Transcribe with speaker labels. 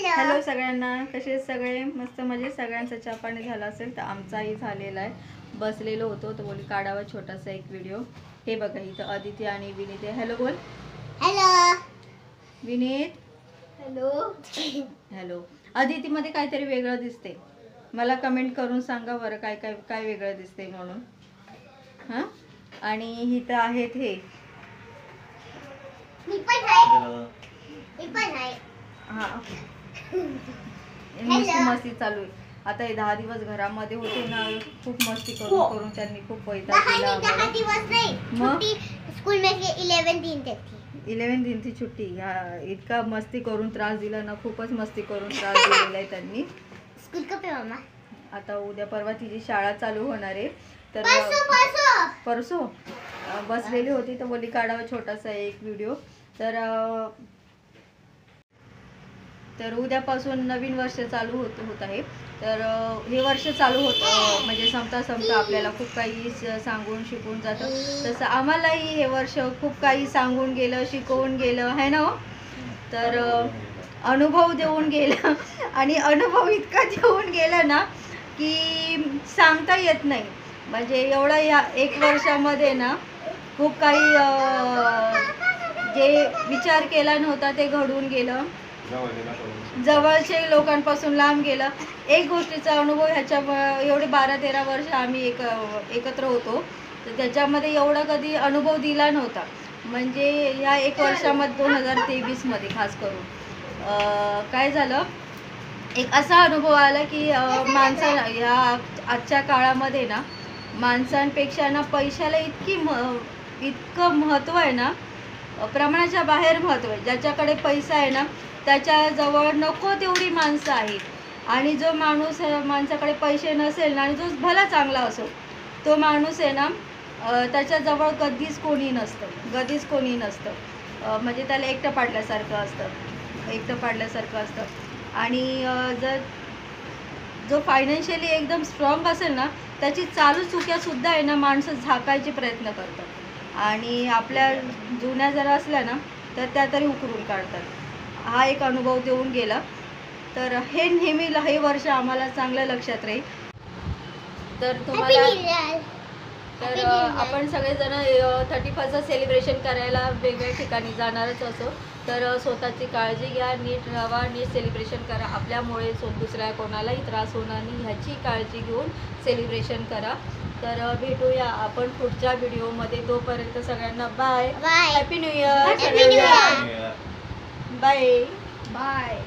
Speaker 1: Hello सगळ्यांना, कसे सगळे? मस्त मजेत. सगळ्यांचा चहा पाणी झाला असेल तर आमचाही झालेला आहे. बसलेलो होतो तर बोली काढावा छोटासा एक व्हिडिओ. हे बघा इथं अदिती आणि विनीत आहे. हॅलो बोल.
Speaker 2: Hello
Speaker 1: Vineet.
Speaker 2: Hello
Speaker 1: hello. Aditi मध्ये काहीतरी वेगळं दिसते. मला कमेंट करून सांगा बरं काय काय काय वेगळं दिसते म्हणून. हां. आणि इथं आहेत हे.
Speaker 2: मी पण आहे.
Speaker 1: हां. नुसती मस्ती चालू आहे. आता हे 10 दिवस घरामध्ये होते ना, खूप मस्ती करून करून त्यांनी खूप वैताग दिला.
Speaker 2: 10 दिवस नाही, छुट्टी स्कूल में 11 दिन थी.
Speaker 1: 11 दिन ची छुट्टी. इतका मस्ती करून त्रास दिला ना, खूपच मस्ती करून त्रास दिलेला आहे त्यांनी.
Speaker 2: स्कूल कब है मम्मा?
Speaker 1: आता उद्या परवा तिची शाळा चालू होणार आहे. तर परसो बसलेली होती तर बोली काढावा छोटासा एक व्हिडिओ. तर उद्यापासून नवीन वर्ष चालू होत आहे. तर हे वर्ष चालू होतं म्हणजे संपता आपल्याला खूप काही सांगून शिकून जातं. तसं आम्हालाही हे वर्ष खूप काही सांगून गेलं, शिकवून गेलं आहे ना. तर अनुभव देऊन गेलं आणि अनुभव इतका देऊन गेला ना की सांगता येत नाही. म्हणजे एवढा या 1 वर्षामध्ये ना खूप काही जे विचार केला नव्हता ते घडून गेलं. जवळचे लोकांपासून लांब गेलं. एक गोष्टीचा अनुभव ह्याच्या एवढे 12-13 वर्ष आम्ही एकत्र होतो तर त्याच्यामध्ये एवढा कधी अनुभव दिला नव्हता. म्हणजे ह्या 1 वर्षामध्ये 2023 मध्ये खास करून काय झालं, एक असा अनुभव आला की ह्या आजच्या काळामध्ये ना माणसांपेक्षा ना पैशाला इतकं महत्त्व आहे ना, प्रमाणाच्या बाहेर महत्त्व आहे. ज्याच्याकडे पैसा आहे ना त्याच्याजवळ नको तेवढी माणसं आहेत. आणि जो माणसाकडे पैसे नसेल ना आणि जो भला चांगला असो तो माणूस आहे ना त्याच्याजवळ कधीच कोणी नसतं. म्हणजे त्याला एकटं पाडल्यासारखं असतं. आणि जो फायनान्शियली एकदम स्ट्रॉंग असेल ना त्याची चालू चुक्यासुद्धा आहे ना माणसं झाकायचे प्रयत्न करतात. आणि आपल्या जुन्या जर असल्या ना तर त्या तरी उकरून काढतात. हा एक अनुभव देऊन गेला. तर हे नेहमी हे वर्ष आम्हाला चांगलं लक्षात राहील. तर आपण सगळेजण 31st सेलिब्रेशन करायला वेगवेगळ्या ठिकाणी जाणारच असो. तर स्वतःची काळजी घ्या, नीट राहा, नीट सेलिब्रेशन करा. आपल्यामुळे दुसऱ्या कोणालाही त्रास होणार नाही ह्याची काळजी घेऊन सेलिब्रेशन करा. तर भेटूया आपण पुढच्या व्हिडिओमध्ये. तोपर्यंत सगळ्यांना bye. Happy new year. Bye.